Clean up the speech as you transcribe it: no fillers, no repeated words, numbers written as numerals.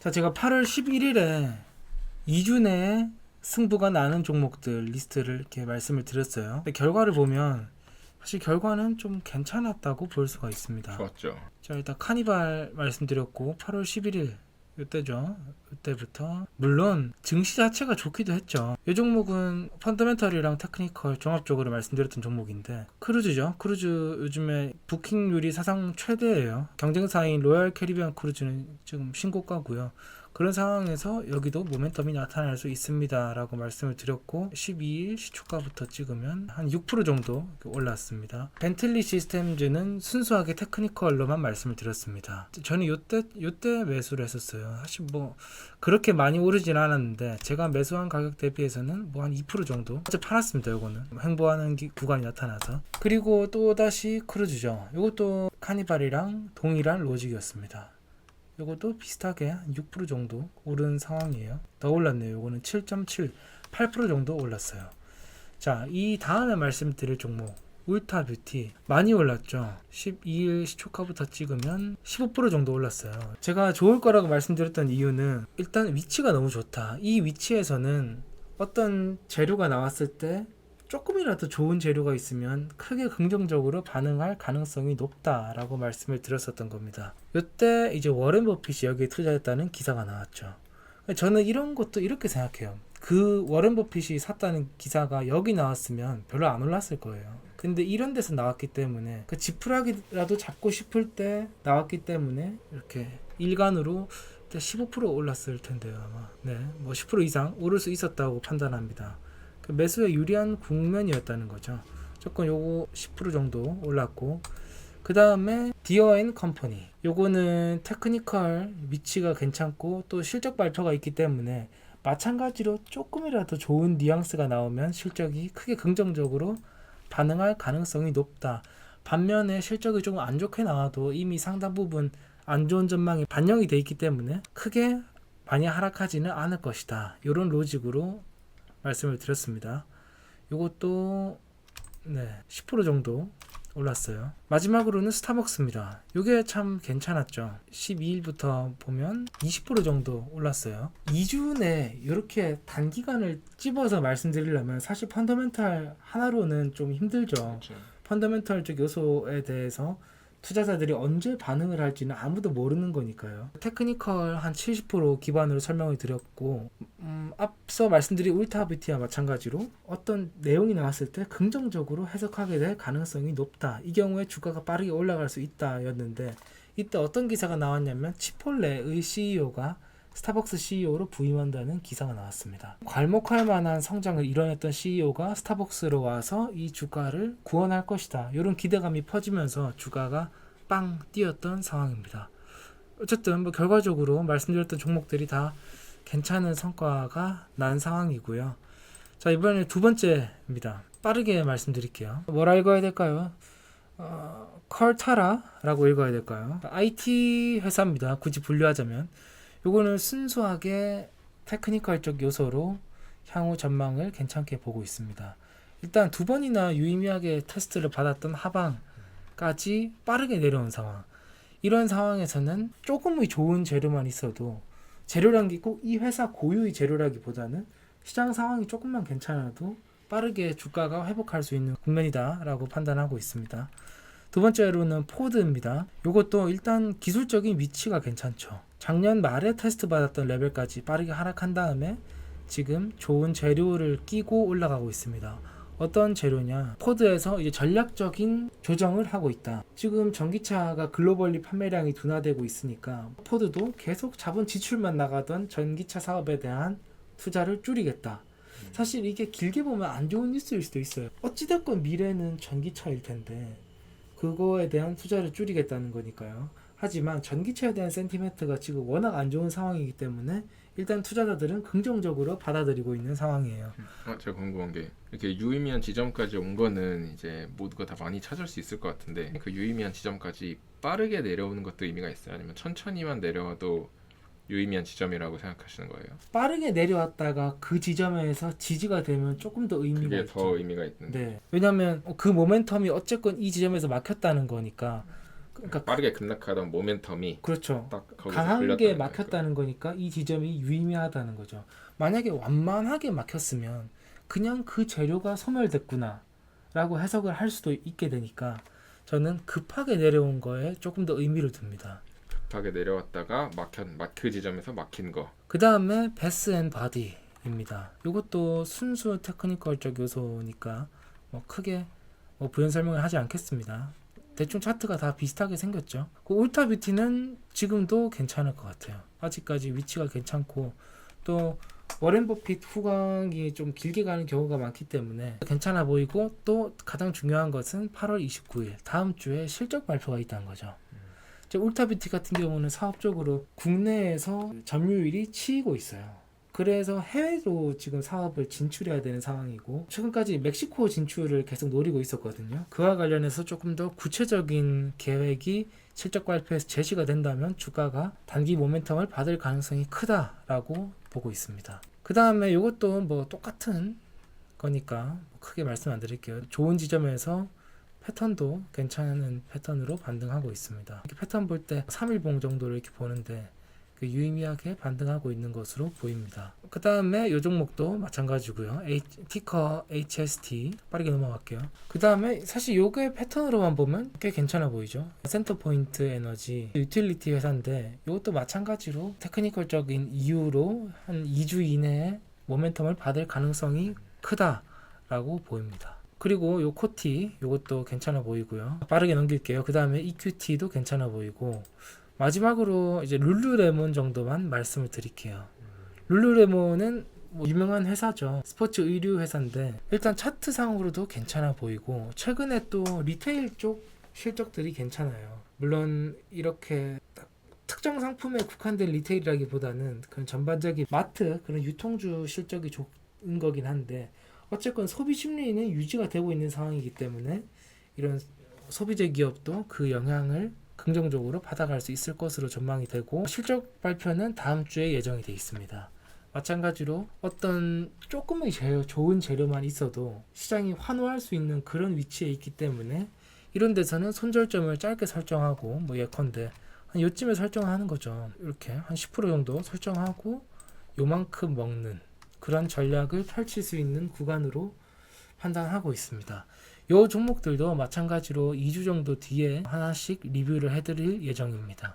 자, 제가 8월 11일에 2주 내에 승부가 나는 종목들 리스트를 이렇게 말씀을 드렸어요. 근데 결과를 보면 사실 결과는 좀 괜찮았다고 볼 수가 있습니다. 좋았죠. 자, 일단 카니발 말씀드렸고 8월 11일 이때죠. 이때부터 물론 증시 자체가 좋기도 했죠. 이 종목은 펀더멘털이랑 테크니컬 종합적으로 말씀드렸던 종목인데 크루즈죠. 크루즈 요즘에 부킹률이 사상 최대예요. 경쟁사인 로얄 캐리비안 크루즈는 지금 신고가고요. 그런 상황에서 여기도 모멘텀이 나타날 수 있습니다 라고 말씀을 드렸고 12일 시초가부터 찍으면 한 6% 정도 올랐습니다. 벤틀리 시스템즈는 순수하게 테크니컬로만 말씀을 드렸습니다. 저는 요때 매수를 했었어요. 사실 뭐 그렇게 많이 오르진 않았는데 제가 매수한 가격 대비해서는 뭐 한 2% 정도 어제 팔았습니다. 요거는 횡보하는 구간이 나타나서. 그리고 또다시 크루즈죠. 요것도 카니발이랑 동일한 로직이었습니다. 요것도 비슷하게 한 6% 정도 오른 상황이에요. 더 올랐네요. 요거는 7.7, 8% 정도 올랐어요. 자, 이 다음에 말씀드릴 종목 울타 뷰티 많이 올랐죠. 12일 시초가부터 찍으면 15% 정도 올랐어요. 제가 좋을 거라고 말씀드렸던 이유는 일단 위치가 너무 좋다. 이 위치에서는 어떤 재료가 나왔을 때 조금이라도 좋은 재료가 있으면 크게 긍정적으로 반응할 가능성이 높다라고 말씀을 드렸었던 겁니다. 이때 이제 워렌 버핏이 여기에 투자했다는 기사가 나왔죠. 저는 이런 것도 이렇게 생각해요. 그 워렌 버핏이 샀다는 기사가 여기 나왔으면 별로 안 올랐을 거예요. 근데 이런 데서 나왔기 때문에 그 지푸라기라도 잡고 싶을 때 나왔기 때문에 이렇게 일간으로 15% 올랐을 텐데요. 아마 뭐 10% 이상 오를 수 있었다고 판단합니다. 매수에 유리한 국면이었다는 거죠. 조금 요거 10% 정도 올랐고, 그 다음에 디어앤컴퍼니 요거는 테크니컬 위치가 괜찮고 또 실적 발표가 있기 때문에 마찬가지로 조금이라도 좋은 뉘앙스가 나오면 실적이 크게 긍정적으로 반응할 가능성이 높다. 반면에 실적이 조금 안 좋게 나와도 이미 상당 부분 안 좋은 전망이 반영이 돼 있기 때문에 크게 많이 하락하지는 않을 것이다. 이런 로직으로 말씀을 드렸습니다. 이것도 10% 정도 올랐어요. 마지막으로는 스타벅스입니다. 이게 참 괜찮았죠. 12일부터 보면 20% 정도 올랐어요. 2주 내 이렇게 단기간을 찝어서 말씀드리려면 사실 펀더멘탈 하나로는 좀 힘들죠. 그렇죠. 펀더멘탈적 요소에 대해서 투자자들이 언제 반응을 할지는 아무도 모르는 거니까요. 테크니컬 한 70% 기반으로 설명을 드렸고 앞서 말씀드린 울타 뷰티와 마찬가지로 어떤 내용이 나왔을 때 긍정적으로 해석하게 될 가능성이 높다. 이 경우에 주가가 빠르게 올라갈 수 있다 였는데 이때 어떤 기사가 나왔냐면 치폴레의 CEO가 스타벅스 CEO로 부임한다는 기사가 나왔습니다. 괄목할 만한 성장을 이뤄냈던 CEO가 스타벅스로 와서 이 주가를 구원할 것이다. 이런 기대감이 퍼지면서 주가가 빵 뛰었던 상황입니다. 어쨌든 뭐 결과적으로 말씀드렸던 종목들이 다 괜찮은 성과가 난 상황이고요. 자, 이번에 두 번째입니다. 빠르게 말씀드릴게요. 뭐라 읽어야 될까요? 컬타라라고 읽어야 될까요? IT 회사입니다. 굳이 분류하자면. 요거는 순수하게 테크니컬적 요소로 향후 전망을 괜찮게 보고 있습니다. 일단 두 번이나 유의미하게 테스트를 받았던 하방까지 빠르게 내려온 상황. 이런 상황에서는 조금의 좋은 재료만 있어도 재료란 게 꼭 이 회사 고유의 재료라기보다는 시장 상황이 조금만 괜찮아도 빠르게 주가가 회복할 수 있는 국면이다라고 판단하고 있습니다. 두 번째로는 포드입니다. 이것도 일단 기술적인 위치가 괜찮죠. 작년 말에 테스트 받았던 레벨까지 빠르게 하락한 다음에 지금 좋은 재료를 끼고 올라가고 있습니다. 어떤 재료냐? 포드에서 이제 전략적인 조정을 하고 있다. 지금 전기차가 글로벌리 판매량이 둔화되고 있으니까 포드도 계속 자본 지출만 나가던 전기차 사업에 대한 투자를 줄이겠다. 사실 이게 길게 보면 안 좋은 뉴스일 수도 있어요. 어찌됐건 미래는 전기차일 텐데 그거에 대한 투자를 줄이겠다는 거니까요. 하지만 전기차에 대한 센티멘트가 지금 워낙 안 좋은 상황이기 때문에 일단 투자자들은 긍정적으로 받아들이고 있는 상황이에요. 제가 궁금한 게 이렇게 유의미한 지점까지 온 거는 이제 모두가 다 많이 찾을 수 있을 것 같은데 그 유의미한 지점까지 빠르게 내려오는 것도 의미가 있어요? 아니면 천천히만 내려와도 유의미한 지점이라고 생각하시는 거예요? 빠르게 내려왔다가 그 지점에서 지지가 되면 조금 더 의미가 그게 있죠. 더 의미가 있는데. 네. 왜냐하면 그 모멘텀이 어쨌건 이 지점에서 막혔다는 거니까 그러니까 빠르게 급락하던 모멘텀이 그렇죠. 딱 거기서 강한 게 걸렸다는 막혔다는 거니까 이 지점이 유의미하다는 거죠. 만약에 완만하게 막혔으면 그냥 그 재료가 소멸됐구나 라고 해석을 할 수도 있게 되니까 저는 급하게 내려온 거에 조금 더 의미를 둡니다. 급하게 내려왔다가 그 지점에서 막힌 거. 그 다음에 베스 앤 바디입니다. 이것도 순수 테크니컬적 요소니까 뭐 크게 뭐 부연 설명을 하지 않겠습니다. 대충 차트가 다 비슷하게 생겼죠. 그 울타 뷰티는 지금도 괜찮을 것 같아요. 아직까지 위치가 괜찮고 또 워렌 버핏 후광이 좀 길게 가는 경우가 많기 때문에 괜찮아 보이고 또 가장 중요한 것은 8월 29일 다음 주에 실적 발표가 있다는 거죠. 이제 울타 뷰티 같은 경우는 사업적으로 국내에서 점유율이 치이고 있어요. 그래서 해외로 지금 사업을 진출해야 되는 상황이고 최근까지 멕시코 진출을 계속 노리고 있었거든요. 그와 관련해서 조금 더 구체적인 계획이 실적 발표에서 제시가 된다면 주가가 단기 모멘텀을 받을 가능성이 크다라고 보고 있습니다. 그 다음에 이것도 뭐 똑같은 거니까 크게 말씀 안 드릴게요. 좋은 지점에서 패턴도 괜찮은 패턴으로 반등하고 있습니다. 이렇게 패턴 볼 때 3일봉 정도를 이렇게 보는데 유의미하게 반등하고 있는 것으로 보입니다. 그 다음에 이 종목도 마찬가지고요. 티커 HST 빠르게 넘어갈게요. 그 다음에 사실 요게 패턴으로만 보면 꽤 괜찮아 보이죠. 센터포인트 에너지 유틸리티 회사인데 이것도 마찬가지로 테크니컬적인 이유로 한 2주 이내에 모멘텀을 받을 가능성이 크다라고 보입니다. 그리고 요 코티 요것도 괜찮아 보이고요. 빠르게 넘길게요. 그 다음에 EQT도 괜찮아 보이고 마지막으로 이제 룰루레몬 정도만 말씀을 드릴게요. 룰루레몬은 뭐 유명한 회사죠. 스포츠 의류 회사인데 일단 차트상으로도 괜찮아 보이고 최근에 또 리테일 쪽 실적들이 괜찮아요. 물론 이렇게 특정 상품에 국한된 리테일이라기보다는 그런 전반적인 마트 그런 유통주 실적이 좋은 거긴 한데 어쨌건 소비 심리는 유지가 되고 있는 상황이기 때문에 이런 소비재 기업도 그 영향을 긍정적으로 받아갈 수 있을 것으로 전망이 되고 실적 발표는 다음 주에 예정이 되어 있습니다. 마찬가지로 어떤 조금의 좋은 재료만 있어도 시장이 환호할 수 있는 그런 위치에 있기 때문에 이런 데서는 손절점을 짧게 설정하고 뭐 예컨대 한 요쯤에 설정하는 거죠. 이렇게 한 10% 정도 설정하고 요만큼 먹는 그런 전략을 펼칠 수 있는 구간으로 판단하고 있습니다. 이 종목들도 마찬가지로 2주 정도 뒤에 하나씩 리뷰를 해드릴 예정입니다.